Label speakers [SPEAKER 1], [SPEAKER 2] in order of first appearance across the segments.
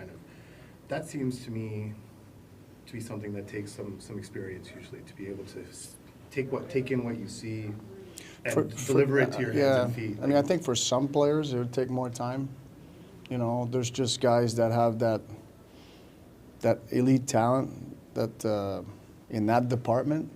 [SPEAKER 1] kind of. That seems to me to be something that takes some experience usually, to be able to take in what you see and deliver it to your hands and feet.
[SPEAKER 2] I mean, I think for some players it would take more time. You know, there's just guys that have that elite talent that in that department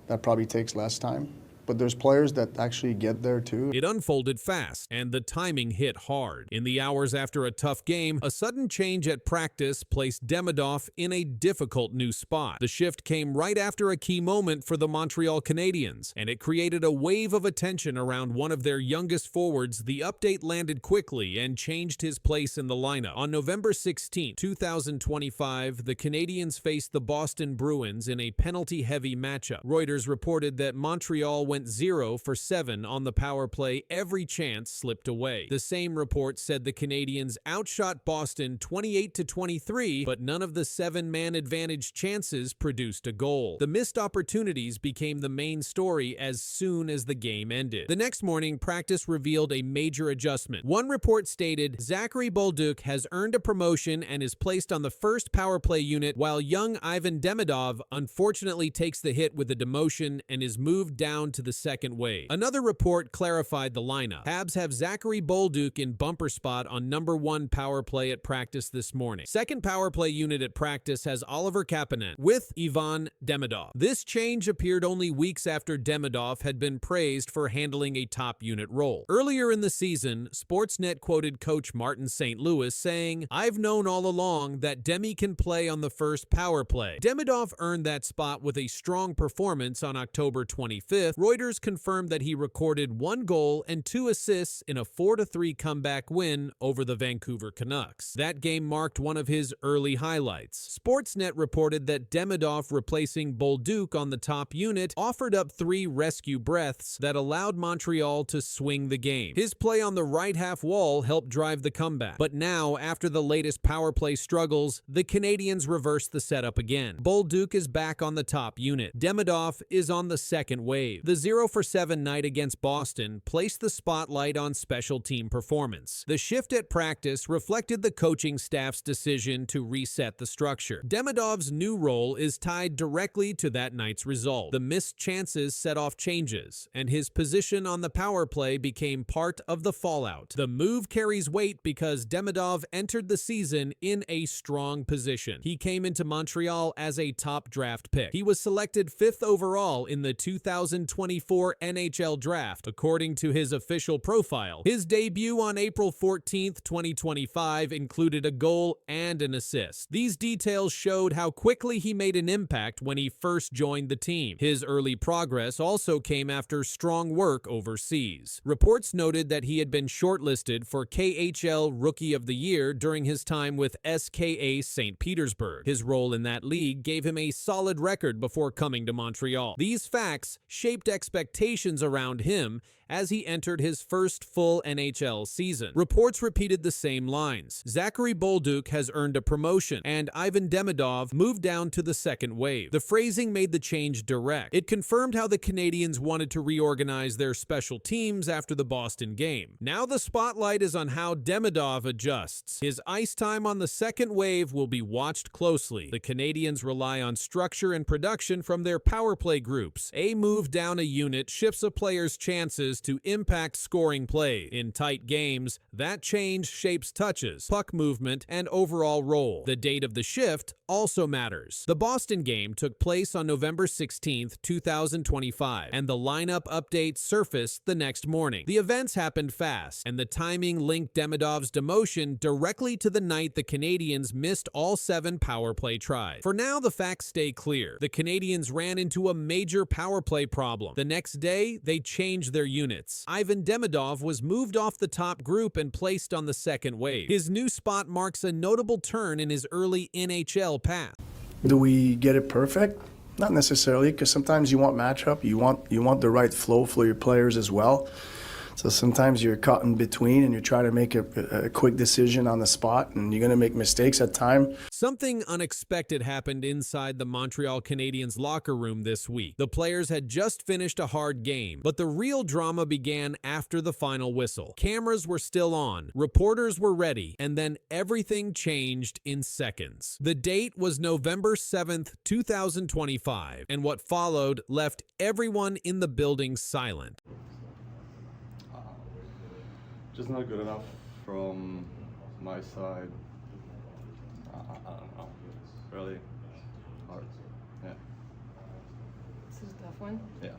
[SPEAKER 2] that probably takes less time. But there's players that actually get there too.
[SPEAKER 3] It unfolded fast, and the timing hit hard. In the hours after a tough game, a sudden change at practice placed Demidov in a difficult new spot. The shift came right after a key moment for the Montreal Canadiens, and it created a wave of attention around one of their youngest forwards. The update landed quickly and changed his place in the lineup. On November 16, 2025, the Canadiens faced the Boston Bruins in a penalty-heavy matchup. Reuters reported that Montreal went 0 for 7 on the power play. Every chance slipped away. The same report said the Canadiens outshot Boston 28-23, but none of the 7-man advantage chances produced a goal. The missed opportunities became the main story as soon as the game ended. The next morning, practice revealed a major adjustment. One report stated Zachary Bolduc has earned a promotion and is placed on the first power play unit, while young Ivan Demidov unfortunately takes the hit with the demotion and is moved down to the second wave. Another report clarified the lineup. Habs have Zachary Bolduc in bumper spot on number 1 power play at practice this morning. Second power play unit at practice has Oliver Kapanen with Ivan Demidov. This change appeared only weeks after Demidov had been praised for handling a top unit role. Earlier in the season, Sportsnet quoted coach Martin St. Louis saying, "I've known all along that Demi can play on the first power play." Demidov earned that spot with a strong performance on October 25th. Reuters confirmed that he recorded 1 goal and 2 assists in a 4-3 comeback win over the Vancouver Canucks. That game marked one of his early highlights. Sportsnet reported that Demidov replacing Bolduc on the top unit offered up 3 rescue breaths that allowed Montreal to swing the game. His play on the right half wall helped drive the comeback. But now, after the latest power play struggles, the Canadiens reversed the setup again. Bolduc is back on the top unit. Demidov is on the second wave. The 0 for 7 night against Boston placed the spotlight on special team performance. The shift at practice reflected the coaching staff's decision to reset the structure. Demidov's new role is tied directly to that night's result. The missed chances set off changes, and his position on the power play became part of the fallout. The move carries weight because Demidov entered the season in a strong position. He came into Montreal as a top draft pick. He was selected 5th overall in the 2024 NHL Draft, according to his official profile. His debut on April 14th, 2025 included a goal and an assist. These details showed how quickly he made an impact when he first joined the team. His early progress also came after strong work overseas. Reports noted that he had been shortlisted for KHL Rookie of the Year during his time with SKA St. Petersburg. His role in that league gave him a solid record before coming to Montreal. These facts shaped expectations around him as he entered his first full NHL season. Reports repeated the same lines. Zachary Bolduc has earned a promotion, and Ivan Demidov moved down to the second wave. The phrasing made the change direct. It confirmed how the Canadiens wanted to reorganize their special teams after the Boston game. Now the spotlight is on how Demidov adjusts. His ice time on the second wave will be watched closely. The Canadiens rely on structure and production from their power play groups. A move down a unit shifts a player's chances to impact scoring play. In tight games, that change shapes touches, puck movement, and overall role. The date of the shift also matters. The Boston game took place on November 16th, 2025, and the lineup update surfaced the next morning. The events happened fast, and the timing linked Demidov's demotion directly to the night the Canadiens missed all 7 power play tries. For now, the facts stay clear. The Canadiens ran into a major power play problem. The next day, they changed their units. Ivan Demidov was moved off the top group and placed on the second wave. His new spot marks a notable turn in his early NHL path.
[SPEAKER 2] Do we get it perfect? Not necessarily, because sometimes you want matchup, you want the right flow for your players as well. So sometimes you're caught in between and you're trying to make a quick decision on the spot, and you're going to make mistakes at times.
[SPEAKER 3] Something unexpected happened inside the Montreal Canadiens locker room this week. The players had just finished a hard game, but the real drama began after the final whistle. Cameras were still on, reporters were ready, and then everything changed in seconds. The date was November 7th, 2025, and what followed left everyone in the building silent.
[SPEAKER 4] Just not good enough from my side. I don't know. It's really hard. Yeah.
[SPEAKER 5] This is a tough one.
[SPEAKER 4] Yeah.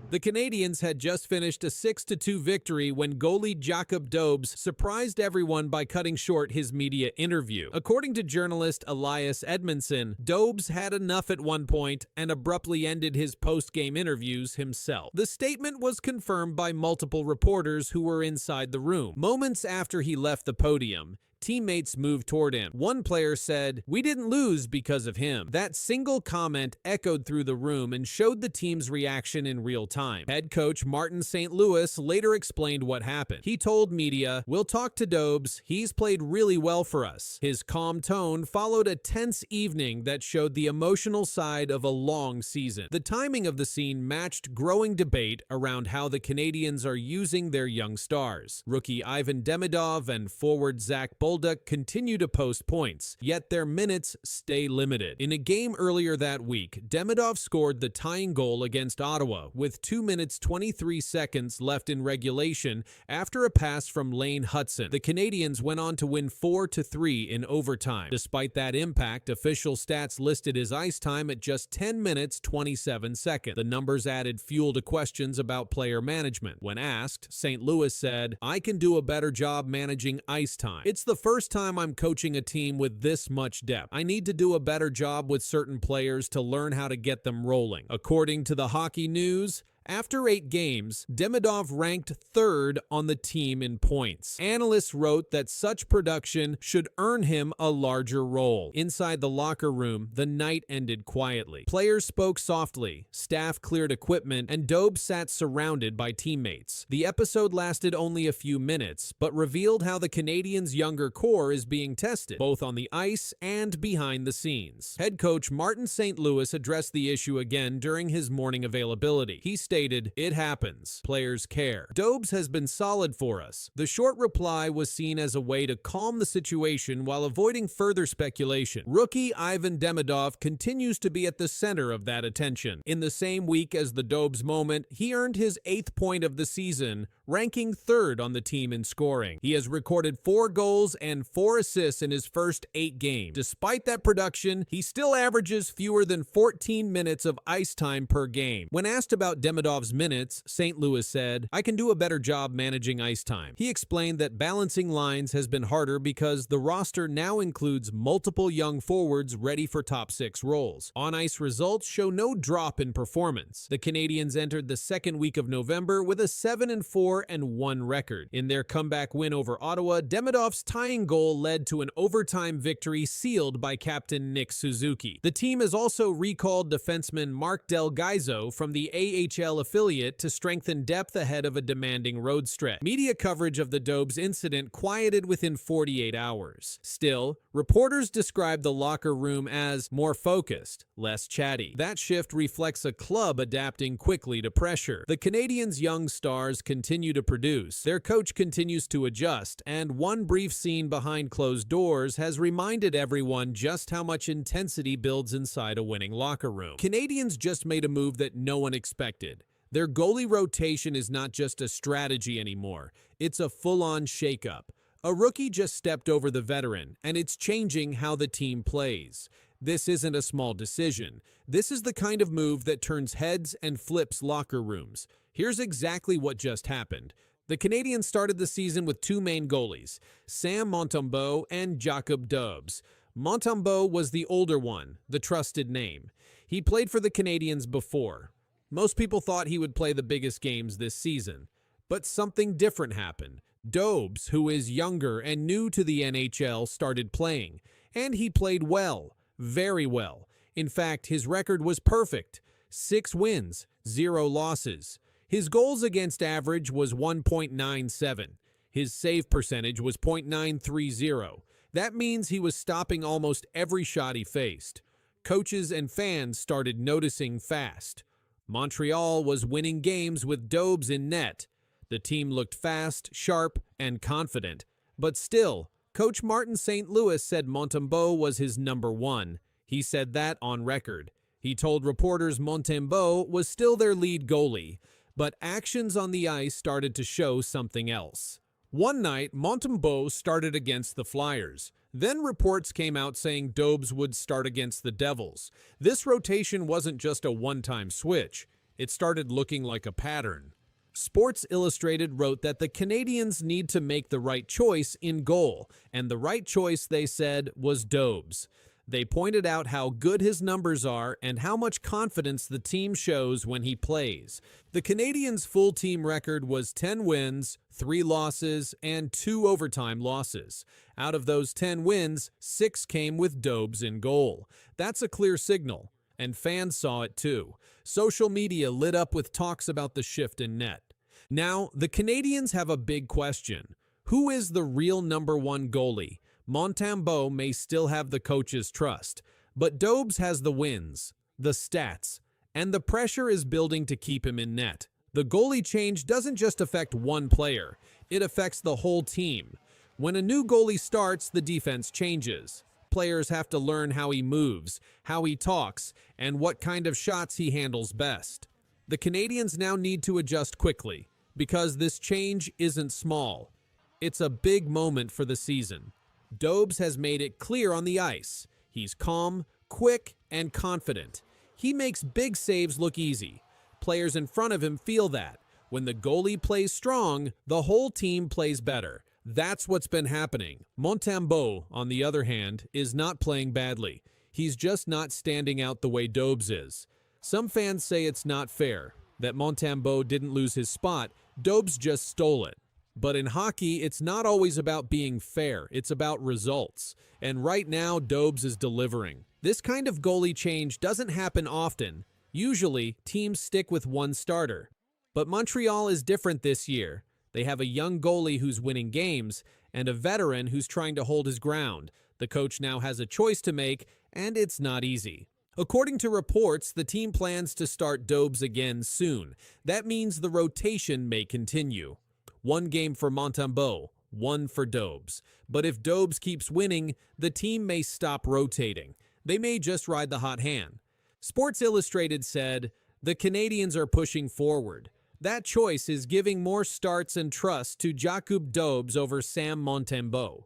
[SPEAKER 3] The Canadiens had just finished a 6-2 victory when goalie Jacob Dobes surprised everyone by cutting short his media interview. According to journalist Elias Edmondson, Dobes had enough at one point and abruptly ended his post-game interviews himself. The statement was confirmed by multiple reporters who were inside the room. Moments after he left the podium, teammates moved toward him. One player said, "We didn't lose because of him." That single comment echoed through the room and showed the team's reaction in real time. Head coach Martin St. Louis later explained what happened. He told media, "We'll talk to Dobes. He's played really well for us." His calm tone followed a tense evening that showed the emotional side of a long season. The timing of the scene matched growing debate around how the Canadiens are using their young stars. Rookie Ivan Demidov and forward Zach Bolduc continue to post points, yet their minutes stay limited. In a game earlier that week, Demidov scored the tying goal against Ottawa with 2 minutes 23 seconds left in regulation after a pass from Lane Hudson. The Canadiens went on to win 4-3 in overtime. Despite that impact, official stats listed his ice time at just 10 minutes 27 seconds. The numbers added fuel to questions about player management. When asked, St. Louis said, "I can do a better job managing ice time. It's the first time I'm coaching a team with this much depth. I need to do a better job with certain players to learn how to get them rolling." According to the Hockey News, after 8 games, Demidov ranked 3rd on the team in points. Analysts wrote that such production should earn him a larger role. Inside the locker room, the night ended quietly. Players spoke softly, staff cleared equipment, and Dobes sat surrounded by teammates. The episode lasted only a few minutes, but revealed how the Canadiens' younger core is being tested, both on the ice and behind the scenes. Head coach Martin St. Louis addressed the issue again during his morning availability. He stated, "It happens. Players care. Dobes has been solid for us." The short reply was seen as a way to calm the situation while avoiding further speculation. Rookie Ivan Demidov continues to be at the center of that attention. In the same week as the Dobes moment, he earned his 8th point of the season, ranking 3rd on the team in scoring. He has recorded 4 goals and 4 assists in his first 8 games. Despite that production, he still averages fewer than 14 minutes of ice time per game. When asked about Demidov's minutes, St. Louis said, "I can do a better job managing ice time." He explained that balancing lines has been harder because the roster now includes multiple young forwards ready for top 6 roles. On-ice results show no drop in performance. The Canadiens entered the second week of November with a 7-4-1 record. In their comeback win over Ottawa, Demidov's tying goal led to an overtime victory sealed by captain Nick Suzuki. The team has also recalled defenseman Mark Del Gaizo from the AHL affiliate to strengthen depth ahead of a demanding road stretch. Media coverage of the Dobes incident quieted within 48 hours. Still, reporters described the locker room as more focused, less chatty. That shift reflects a club adapting quickly to pressure. The Canadiens' young stars continue to produce. Their coach continues to adjust, and one brief scene behind closed doors has reminded everyone just how much intensity builds inside a winning locker room. Canadiens just made a move that no one expected. Their goalie rotation is not just a strategy anymore. It's a full-on shakeup. A rookie just stepped over the veteran, and it's changing how the team plays. This isn't a small decision. This is the kind of move that turns heads and flips locker rooms. Here's exactly what just happened. The Canadiens started the season with 2 main goalies, Sam Montembeault and Jacob Dobes. Montembeault was the older one, the trusted name. He played for the Canadiens before. Most people thought he would play the biggest games this season. But something different happened. Dobes, who is younger and new to the NHL, started playing. And he played well, very well. In fact, his record was perfect. 6 wins, 0 losses. His goals against average was 1.97. His save percentage was .930. That means he was stopping almost every shot he faced. Coaches and fans started noticing fast. Montreal was winning games with Dobes in net. The team looked fast, sharp, and confident. But still, Coach Martin St. Louis said Montembeault was his number one. He said that on record. He told reporters Montembeault was still their lead goalie, but actions on the ice started to show something else. One night, Montembeault started against the Flyers. Then reports came out saying Dobes would start against the Devils. This rotation wasn't just a one-time switch. It started looking like a pattern. Sports Illustrated wrote that the Canadiens need to make the right choice in goal, and the right choice, they said, was Dobes. They pointed out how good his numbers are and how much confidence the team shows when he plays. The Canadiens' full team record was 10 wins, 3 losses, and 2 overtime losses. Out of those 10 wins, 6 came with Dobes in goal. That's a clear signal, and fans saw it too. Social media lit up with talks about the shift in net. Now, the Canadiens have a big question. Who is the real number one goalie? Montembeault may still have the coach's trust, but Dobes has the wins, the stats, and the pressure is building to keep him in net. The goalie change doesn't just affect one player, it affects the whole team. When a new goalie starts, the defense changes. Players have to learn how he moves, how he talks, and what kind of shots he handles best. The Canadiens now need to adjust quickly, because this change isn't small. It's a big moment for the season. Dobes has made it clear on the ice. He's calm, quick, and confident. He makes big saves look easy. Players in front of him feel that. When the goalie plays strong, the whole team plays better. That's what's been happening. Montembeault, on the other hand, is not playing badly. He's just not standing out the way Dobes is. Some fans say it's not fair, that Montembeault didn't lose his spot, Dobes just stole it. But in hockey, it's not always about being fair, it's about results. And right now, Dobes is delivering. This kind of goalie change doesn't happen often. Usually, teams stick with one starter. But Montreal is different this year. They have a young goalie who's winning games, and a veteran who's trying to hold his ground. The coach now has a choice to make, and it's not easy. According to reports, the team plans to start Dobes again soon. That means the rotation may continue. 1 game for Montembeault, 1 for Dobes. But if Dobes keeps winning, the team may stop rotating. They may just ride the hot hand. Sports Illustrated said, "The Canadiens are pushing forward. That choice is giving more starts and trust to Jakub Dobes over Sam Montembeault."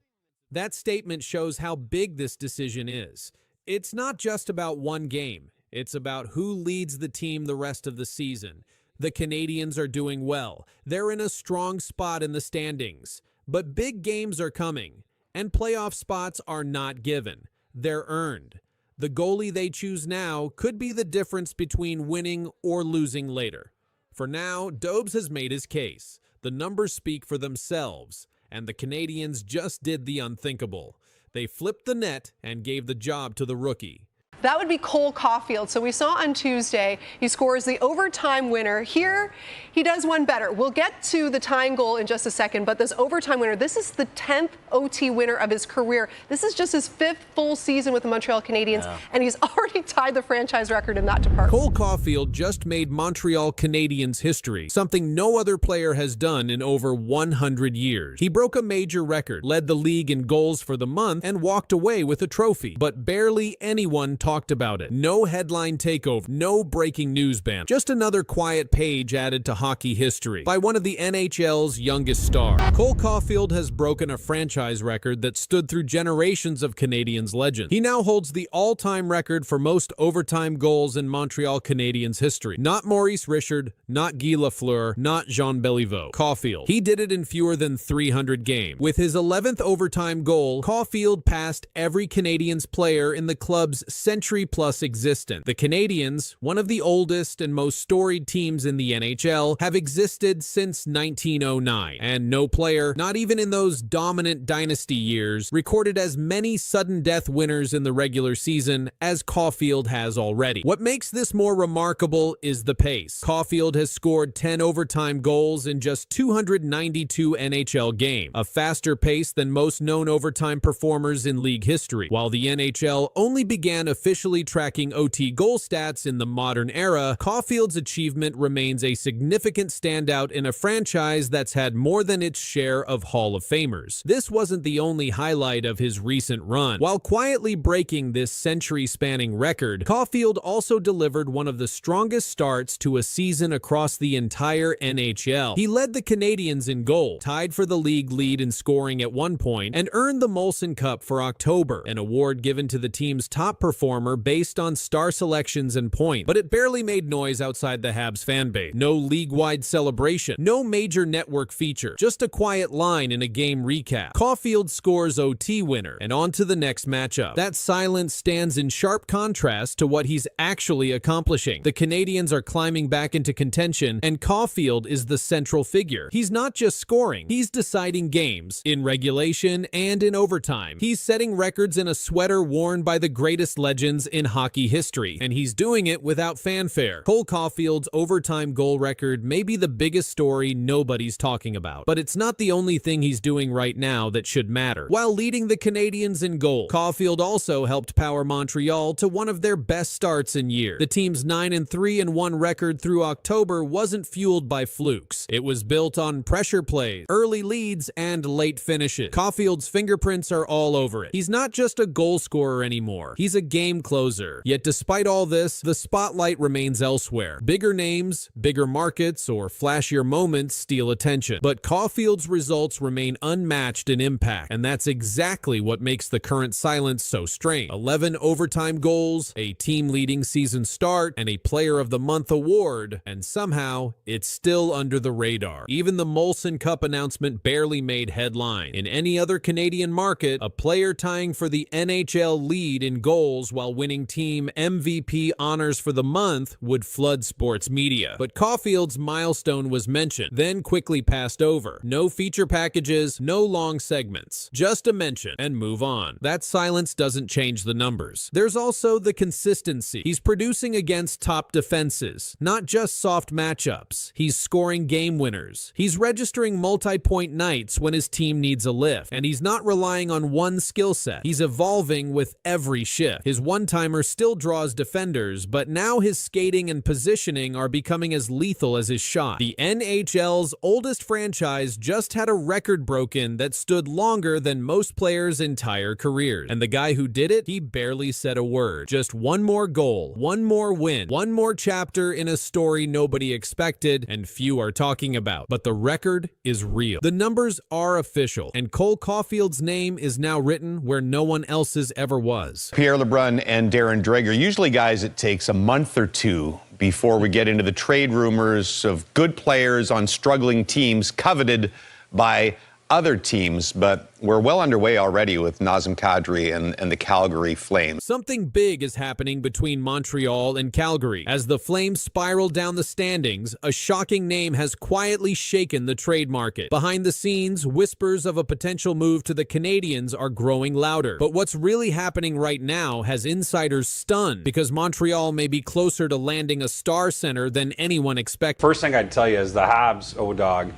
[SPEAKER 3] That statement shows how big this decision is. It's not just about one game. It's about who leads the team the rest of the season. The Canadiens are doing well. They're in a strong spot in the standings. But big games are coming, and playoff spots are not given. They're earned. The goalie they choose now could be the difference between winning or losing later. For now, Dobes has made his case. The numbers speak for themselves, and the Canadiens just did the unthinkable. They flipped the net and gave the job to the rookie.
[SPEAKER 6] That would be Caufield. So we saw on Tuesday, he scores the overtime winner. Here, he does one better. We'll get to the tying goal in just a second, but this overtime winner, this is the 10th OT winner of his career. This is just his 5th full season with the Montreal Canadiens, and he's already tied the franchise record in that department.
[SPEAKER 3] Cole Caufield just made Montreal Canadiens history, something no other player has done in over 100 years. He broke a major record, led the league in goals for the month, and walked away with a trophy. But barely anyone talked about it. No headline takeover, no breaking news banner. Just another quiet page added to hockey history by one of the NHL's youngest stars. Cole Caufield has broken a franchise record that stood through generations of Canadiens legends. He now holds the all-time record for most overtime goals in Montreal Canadiens history. Not Maurice Richard, not Guy Lafleur, not Jean Béliveau. Caufield. He did it in fewer than 300 games. With his 11th overtime goal, Caufield passed every Canadiens player in the club's century century-plus existence. The Canadiens, one of the oldest and most storied teams in the NHL, have existed since 1909, and no player, not even in those dominant dynasty years, recorded as many sudden death winners in the regular season as Caufield has already. What makes this more remarkable is the pace. Caufield has scored 10 overtime goals in just 292 NHL games, a faster pace than most known overtime performers in league history. While the NHL only began officially tracking OT goal stats in the modern era, Caufield's achievement remains a significant standout in a franchise that's had more than its share of Hall of Famers. This wasn't the only highlight of his recent run. While quietly breaking this century-spanning record, Caufield also delivered one of the strongest starts to a season across the entire NHL. He led the Canadiens in goal, tied for the league lead in scoring at one point, and earned the Molson Cup for October, an award given to the team's top performer based on star selections and points. But it barely made noise outside the Habs fanbase. No league-wide celebration, no major network feature, just a quiet line in a game recap. Caufield scores OT winner, and on to the next matchup. That silence stands in sharp contrast to what he's actually accomplishing. The Canadiens are climbing back into contention, and Caufield is the central figure. He's not just scoring, he's deciding games, in regulation and in overtime. He's setting records in a sweater worn by the greatest legends in hockey history, and he's doing it without fanfare. Cole Caufield's overtime goal record may be the biggest story nobody's talking about, but it's not the only thing he's doing right now that should matter. While leading the Canadiens in goal, Caufield also helped power Montreal to one of their best starts in years. The team's 9-3-1 record through October wasn't fueled by flukes. It was built on pressure plays, early leads, and late finishes. Caufield's fingerprints are all over it. He's not just a goal scorer anymore. He's a game closer. Yet despite all this, the spotlight remains elsewhere. Bigger names, bigger markets, or flashier moments steal attention. But Caufield's results remain unmatched in impact, and that's exactly what makes the current silence so strange. 11 overtime goals, a team-leading season start, and a Player of the Month award, and somehow it's still under the radar. Even the Molson Cup announcement barely made headline. In any other Canadian market, a player tying for the NHL lead in goals while winning team MVP honors for the month would flood sports media. But Caufield's milestone was mentioned, then quickly passed over. No feature packages, no long segments. Just a mention and move on. That silence doesn't change the numbers. There's also the consistency. He's producing against top defenses, not just soft matchups. He's scoring game winners. He's registering multi-point nights when his team needs a lift, and he's not relying on one skill set. He's evolving with every shift. His one-timer still draws defenders, but now his skating and positioning are becoming as lethal as his shot. The NHL's oldest franchise just had a record broken that stood longer than most players' entire careers. And the guy who did it, he barely said a word. Just one more goal, one more win, one more chapter in a story nobody expected and few are talking about. But the record is real. The numbers are official, and Cole Caufield's name is now written where no one else's ever was.
[SPEAKER 7] Pierre LeBrun and Darren Dreger, usually guys, it takes a month or two before we get into the trade rumors of good players on struggling teams coveted by other teams, but we're well underway already with Nazem Kadri and the Calgary Flames.
[SPEAKER 3] Something big is happening between Montreal and Calgary. As the Flames spiral down the standings, a shocking name has quietly shaken the trade market. Behind the scenes, whispers of a potential move to the Canadiens are growing louder. But what's really happening right now has insiders stunned, because Montreal may be closer to landing a star center than anyone expected.
[SPEAKER 8] First thing I'd tell you is the Habs, O-Dog,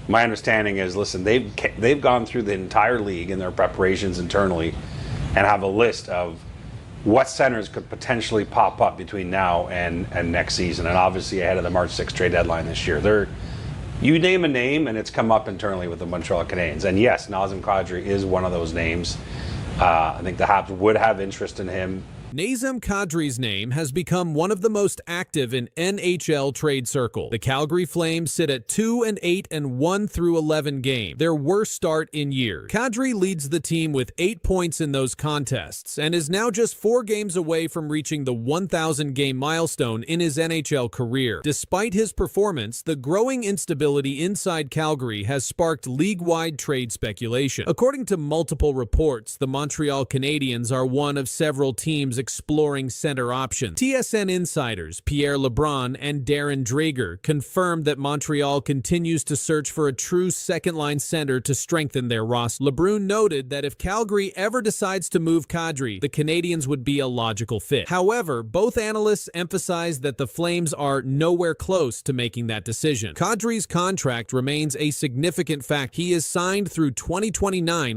[SPEAKER 8] my understanding is, listen, they've gone through the entire league in their preparations internally and have a list of what centers could potentially pop up between now and next season, and obviously ahead of the March 6th trade deadline this year. You name a name and it's come up internally with the Montreal Canadiens. And yes, Nazem Kadri is one of those names. I think the Habs would have interest in him.
[SPEAKER 3] Nazem Kadri's name has become one of the most active in NHL trade circle. The Calgary Flames sit at 2-8 and 1-11 games, their worst start in years. Kadri leads the team with 8 points in those contests and is now just 4 games away from reaching the 1,000 game milestone in his NHL career. Despite his performance, the growing instability inside Calgary has sparked league-wide trade speculation. According to multiple reports, the Montreal Canadiens are one of several teams exploring center options. TSN insiders Pierre LeBrun and Darren Dreger confirmed that Montreal continues to search for a true second-line center to strengthen their roster. LeBrun noted that if Calgary ever decides to move Kadri, the Canadiens would be a logical fit. However, both analysts emphasized that the Flames are nowhere close to making that decision. Kadri's contract remains a significant fact. He is signed through 2029